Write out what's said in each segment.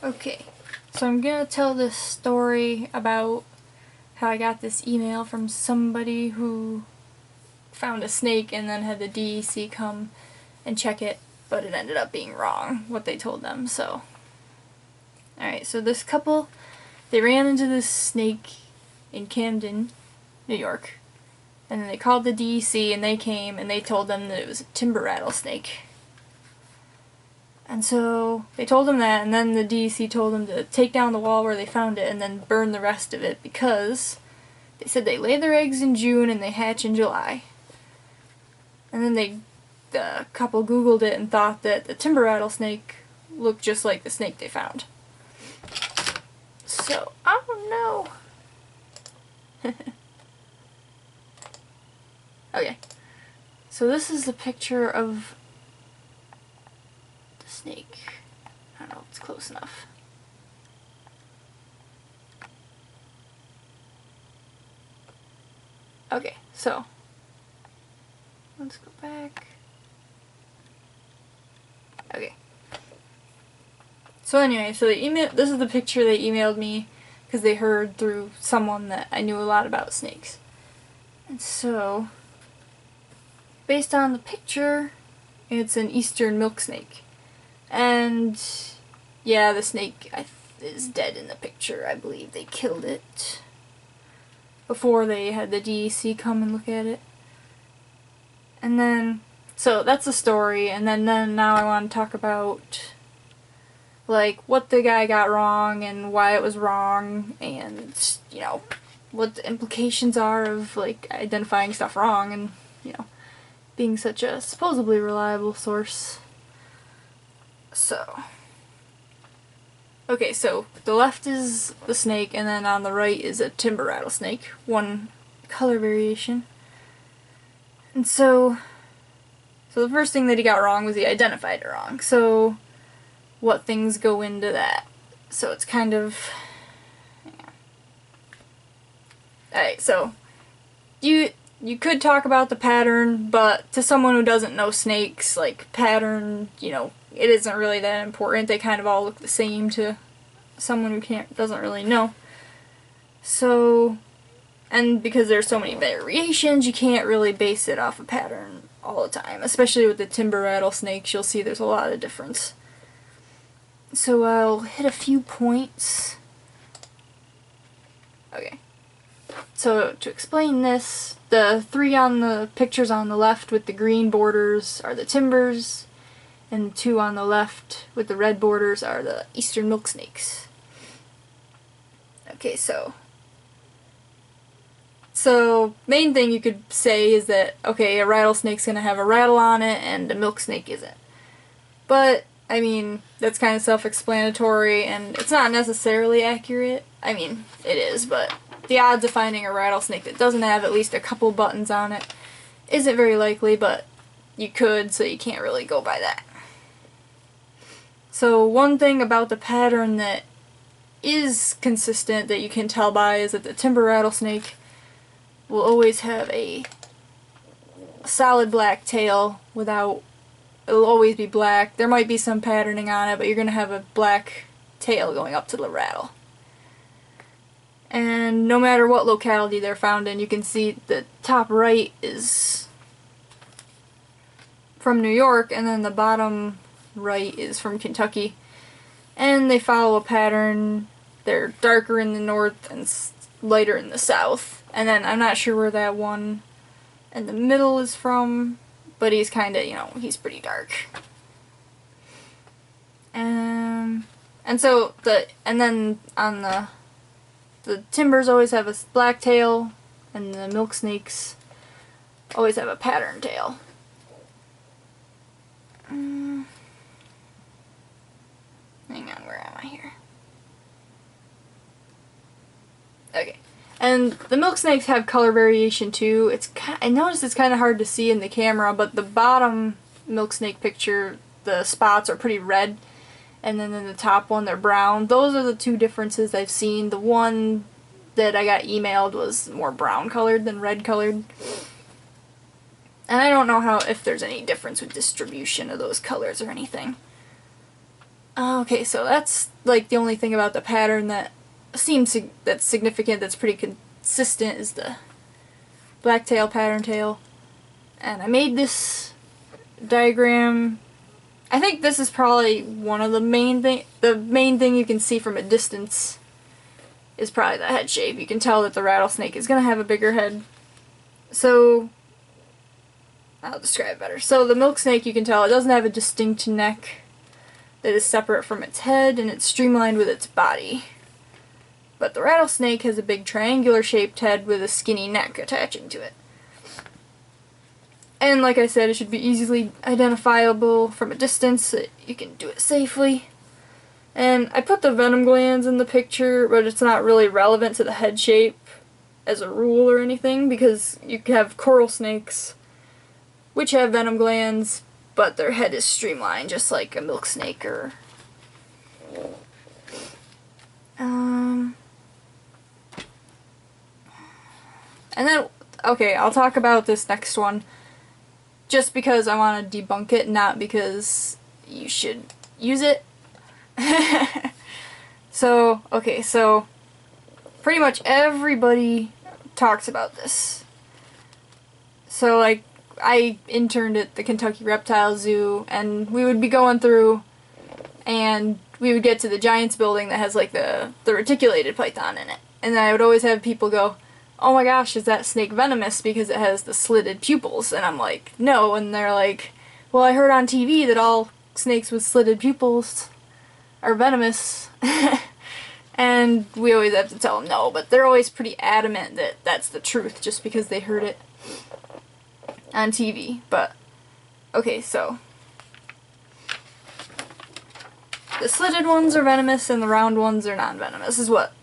Okay, so I'm gonna tell this story about how I got this email from somebody who found a snake and then had the DEC come and check it, but it ended up being wrong, what they told them, so. Alright, so this couple, they ran into this snake in Camden, New York, and then they called the DEC and they came and they told them that it was a timber rattlesnake. And so they told them that, and then the DEC told them to take down the wall where they found it and then burn the rest of it because they said they lay their eggs in June and they hatch in July. And then the couple Googled it and thought that the timber rattlesnake looked just like the snake they found. So, oh no! Okay. So this is the picture of the snake. I don't know if it's close enough. Okay, so let's go back. Okay. So anyway, so this is the picture they emailed me because they heard through someone that I knew a lot about snakes. And so, based on the picture, it's an eastern milksnake. And yeah, the snake is dead in the picture. I believe they killed it before they had the DEC come and look at it. And then, so that's the story, and then now I want to talk about like what the guy got wrong and why it was wrong, and you know, what the implications are of like identifying stuff wrong and, you know, being such a supposedly reliable source. So, okay, so the left is the snake, and then on the right is a timber rattlesnake, one color variation. And so the first thing that he got wrong was he identified it wrong. So what things go into that? So it's kind of, yeah. Alright, so you could talk about the pattern, but to someone who doesn't know snakes, like pattern, you know, it isn't really that important. They kind of all look the same to someone who doesn't really know. So, and because there's so many variations, you can't really base it off a pattern all the time. Especially with the timber rattlesnakes, you'll see there's a lot of difference. So I'll hit a few points. Okay. So to explain this, the three on the pictures on the left with the green borders are the timbers, and the two on the left with the red borders are the eastern milksnakes. Okay, so main thing you could say is that, okay, a rattlesnake's gonna have a rattle on it and a milksnake isn't. But, I mean, that's kind of self-explanatory and it's not necessarily accurate. I mean, it is, but the odds of finding a rattlesnake that doesn't have at least a couple buttons on it isn't very likely, but you could, so you can't really go by that. So one thing about the pattern that is consistent that you can tell by is that the timber rattlesnake will always have a solid black tail it'll always be black. There might be some patterning on it, but you're going to have a black tail going up to the rattle. And no matter what locality they're found in, you can see the top right is from New York, and then the bottom right is from Kentucky. And they follow a pattern. They're darker in the north and lighter in the south. And then I'm not sure where that one in the middle is from, but he's kind of, you know, he's pretty dark. And so then on the timbers always have a black tail, and the milksnakes always have a pattern tail. Hang on, where am I here? Okay. And the milksnakes have color variation too. I noticed it's kind of hard to see in the camera, but the bottom milksnake picture, the spots are pretty red, and then in the top one they're brown. Those are the two differences I've seen. The one that I got emailed was more brown colored than red colored. And I don't know if there's any difference with distribution of those colors or anything. Okay, so that's like the only thing about the pattern that seems that's significant, that's pretty consistent, is the black tail, pattern tail. And I made this diagram. I think this is probably one of the main thing you can see from a distance is probably the head shape. You can tell that the rattlesnake is going to have a bigger head. So, I'll describe it better. So the milksnake, you can tell it doesn't have a distinct neck that is separate from its head, and it's streamlined with its body. But the rattlesnake has a big triangular shaped head with a skinny neck attaching to it. And like I said, it should be easily identifiable from a distance so that you can do it safely. And I put the venom glands in the picture, but it's not really relevant to the head shape as a rule or anything, because you have coral snakes which have venom glands, but their head is streamlined just like a milksnake or and then, okay, I'll talk about this next one just because I want to debunk it, not because you should use it. So, okay, so pretty much everybody talks about this. So, like, I interned at the Kentucky Reptile Zoo, and we would be going through, and we would get to the Giants building that has, like, the reticulated python in it. And then I would always have people go, "Oh my gosh, is that snake venomous because it has the slitted pupils?" And I'm like, "No." And they're like, "Well, I heard on TV that all snakes with slitted pupils are venomous." And we always have to tell them no, but they're always pretty adamant that that's the truth just because they heard it on TV. But, okay, so the slitted ones are venomous and the round ones are non-venomous, is what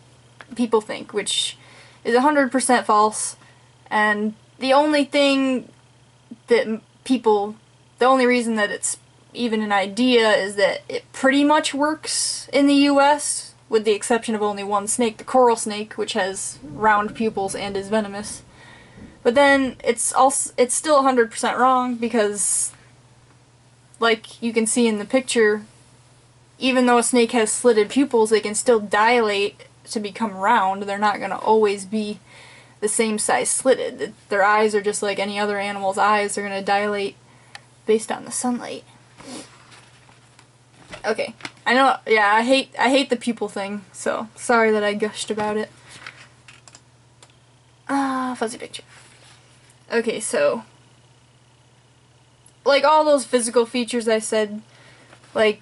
people think, which is 100% false. And the only thing that the only reason that it's even an idea is that it pretty much works in the US, with the exception of only one snake, the coral snake, which has round pupils and is venomous. But then it's still 100% wrong, because, like you can see in the picture, even though a snake has slitted pupils, they can still dilate to become round. They're not going to always be the same size slitted. Their eyes are just like any other animal's eyes. They're going to dilate based on the sunlight. Okay, I know, yeah, I hate the pupil thing, so sorry that I gushed about it. Fuzzy picture. Okay, so, like all those physical features I said, like,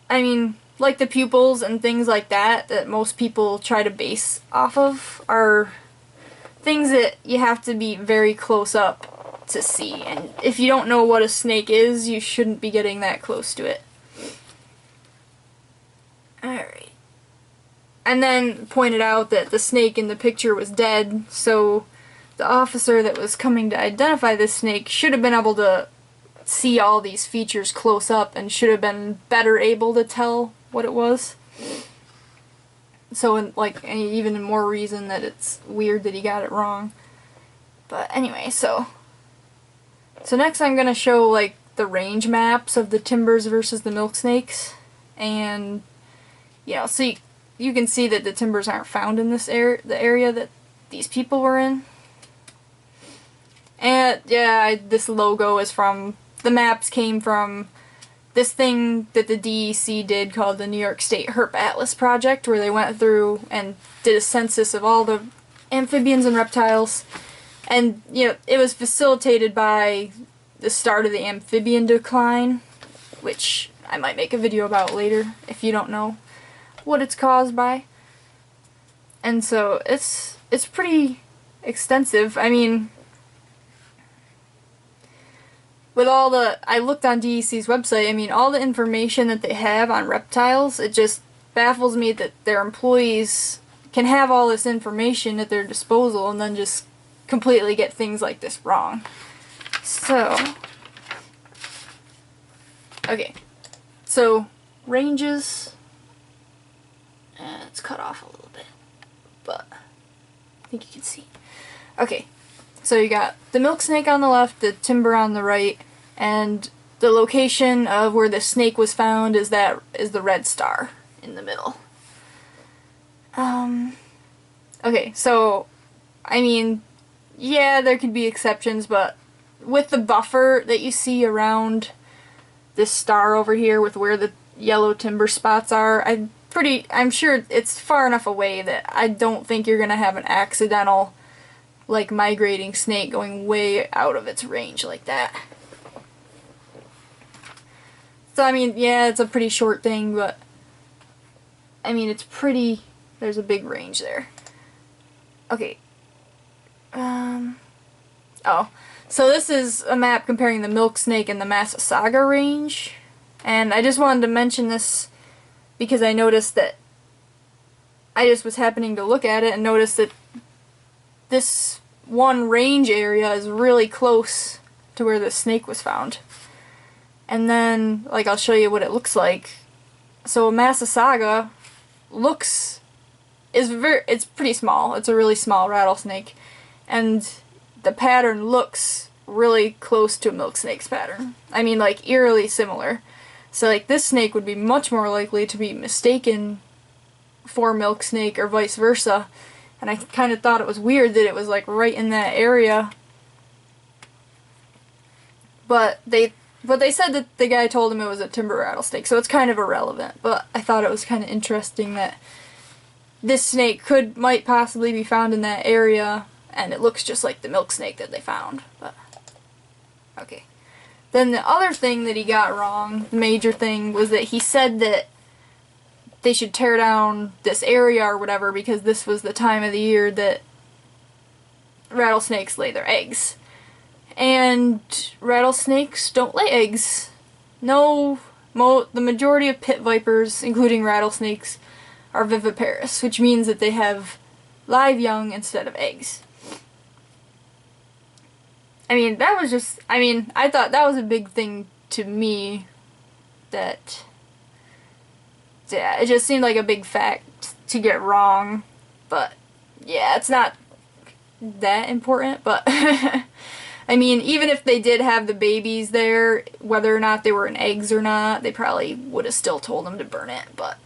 I mean, like the pupils and things like that most people try to base off of are things that you have to be very close up to see. And if you don't know what a snake is, you shouldn't be getting that close to it. Alright. And then pointed out that the snake in the picture was dead, so the officer that was coming to identify this snake should have been able to see all these features close up and should have been better able to tell what it was. So, like, even more reason that it's weird that he got it wrong. But anyway, so next I'm going to show, like, the range maps of the timbers versus the milksnakes. And, you know, so you can see that the timbers aren't found in this the area that these people were in. And, yeah, this logo is from, the maps came from this thing that the DEC did called the New York State Herp Atlas Project, where they went through and did a census of all the amphibians and reptiles. And, you know, it was facilitated by the start of the amphibian decline, which I might make a video about later if you don't know what it's caused by. And so it's pretty extensive. I mean, with all the, I looked on DEC's website, I mean, all the information that they have on reptiles, it just baffles me that their employees can have all this information at their disposal and then just completely get things like this wrong. So, okay, so ranges, it's cut off a little bit, but I think you can see. Okay, so you got the milksnake on the left, the timber on the right, and the location of where the snake was found is the red star in the middle. Okay, so, I mean, yeah, there could be exceptions, but with the buffer that you see around this star over here with where the yellow timber spots are, I'm sure it's far enough away that I don't think you're gonna have an accidental, like, migrating snake going way out of its range like that. So, I mean, yeah, it's a pretty short thing, but, I mean, it's pretty, there's a big range there. Okay. Oh. So this is a map comparing the Milksnake and the Massasauga range. And I just wanted to mention this because I noticed that I just was happening to look at it and noticed that this one range area is really close to where the snake was found. And then, like, I'll show you what it looks like. So a Massasauga it's pretty small. It's a really small rattlesnake. And the pattern looks really close to a Milksnake's pattern. I mean, like, eerily similar. So, like, this snake would be much more likely to be mistaken for Milksnake or vice versa. And I kind of thought it was weird that it was, like, right in that area. But they said that the guy told him it was a timber rattlesnake, so it's kind of irrelevant. But I thought it was kind of interesting that this snake might possibly be found in that area, and it looks just like the Milksnake that they found. But okay. Then the other thing that he got wrong, the major thing, was that he said that they should tear down this area or whatever because this was the time of the year that rattlesnakes lay their eggs. And rattlesnakes don't lay eggs. No, the majority of pit vipers, including rattlesnakes, are viviparous, which means that they have live young instead of eggs. I mean, I thought that was a big thing to me, that, yeah, it just seemed like a big fact to get wrong, but, yeah, it's not that important, but, I mean, even if they did have the babies there, whether or not they were in eggs or not, they probably would have still told them to burn it, but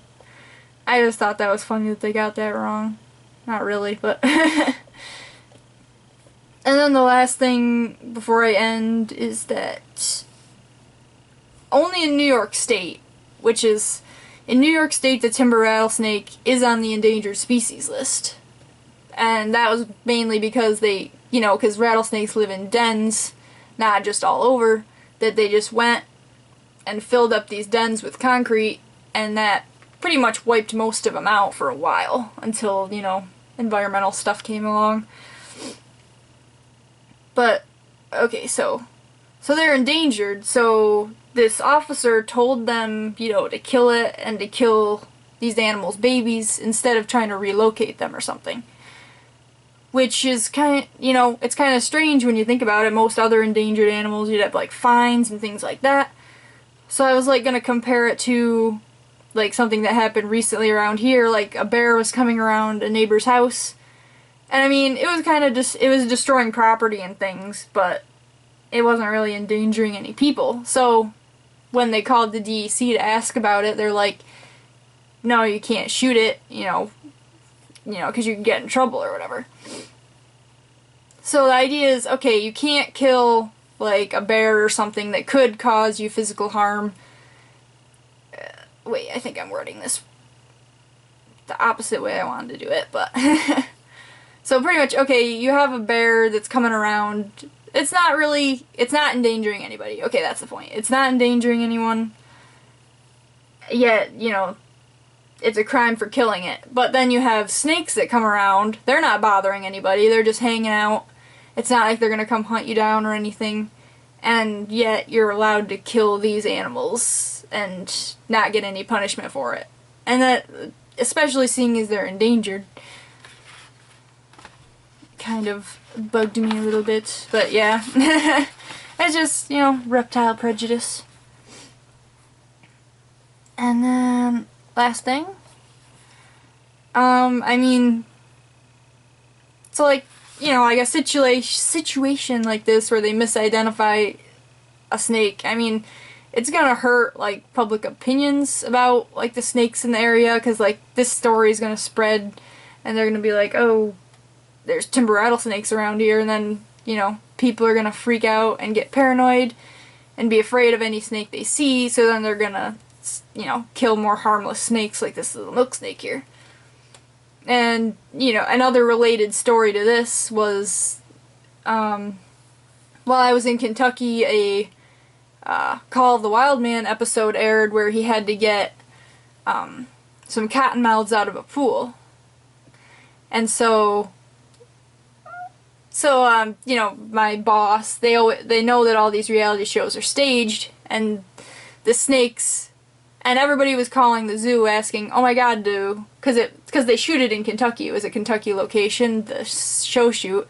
I just thought that was funny that they got that wrong. Not really, but and then the last thing before I end is that only in New York State, which is, in New York State the timber rattlesnake is on the endangered species list. And that was mainly because because rattlesnakes live in dens, not just all over, that they just went and filled up these dens with concrete, and that pretty much wiped most of them out for a while until, environmental stuff came along. But, okay, so they're endangered, so this officer told them, to kill it and to kill these animals' babies instead of trying to relocate them or something. Which is kind of, it's kind of strange when you think about it. Most other endangered animals, you'd have, like, fines and things like that. So I was, like, gonna compare it to, like, something that happened recently around here, like a bear was coming around a neighbor's house. And I mean, it was kind of it was destroying property and things, but it wasn't really endangering any people. So when they called the DEC to ask about it, they're like, no, you can't shoot it, because you can get in trouble or whatever. So the idea is, okay, you can't kill, like, a bear or something that could cause you physical harm. Wait, I think I'm wording this the opposite way I wanted to do it, but so pretty much, okay, you have a bear that's coming around. It's not endangering anybody. Okay, that's the point. It's not endangering anyone. Yet, it's a crime for killing it. But then you have snakes that come around. They're not bothering anybody. They're just hanging out. It's not like they're gonna come hunt you down or anything. And yet you're allowed to kill these animals and not get any punishment for it. And that, especially seeing as they're endangered, kind of bugged me a little bit. But yeah, it's just, reptile prejudice. And then, last thing, I mean, so like, like a situation like this where they misidentify a snake, I mean, it's gonna hurt, like, public opinions about, like, the snakes in the area, because, like, this story is gonna spread, and they're gonna be like, oh, there's timber rattlesnakes around here, and then, you know, people are gonna freak out and get paranoid and be afraid of any snake they see, so then they're gonna, you know, kill more harmless snakes like this little milksnake here. And, you know, another related story to this was, while I was in Kentucky, a Call of the Wild Man episode aired where he had to get some cottonmouths out of a pool. And so you know, my boss, they know that all these reality shows are staged, and the snakes, and everybody was calling the zoo asking, oh my god, because they shoot it in Kentucky, it was a Kentucky location, the show shoot,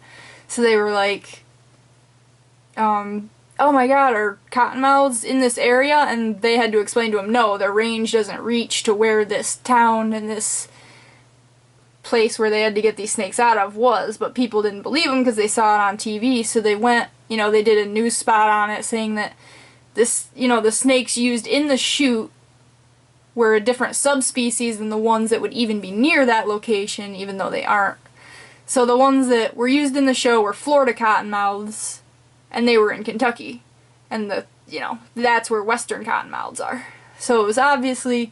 so they were like, oh my god, are cottonmouths in this area? And they had to explain to him, no, their range doesn't reach to where this town and this place where they had to get these snakes out of was, but people didn't believe them because they saw it on TV, so they went, you know, they did a news spot on it saying that this, you know, the snakes used in the shoot were a different subspecies than the ones that would even be near that location, even though they aren't. So the ones that were used in the show were Florida cottonmouths, and they were in Kentucky, and you know, that's where western cottonmouths are. So it was obviously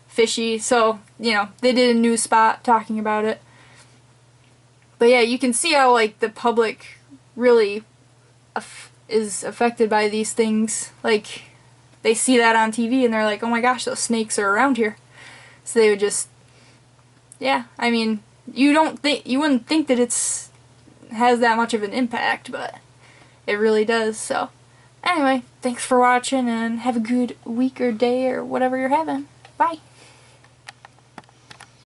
fishy, so, you know, they did a news spot talking about it. But yeah, you can see how, like, the public really is affected by these things. Like, they see that on TV and they're like, oh my gosh, those snakes are around here. So they would just, yeah, I mean, you wouldn't think that has that much of an impact, but it really does. So anyway, thanks for watching, and have a good week or day or whatever you're having. Bye.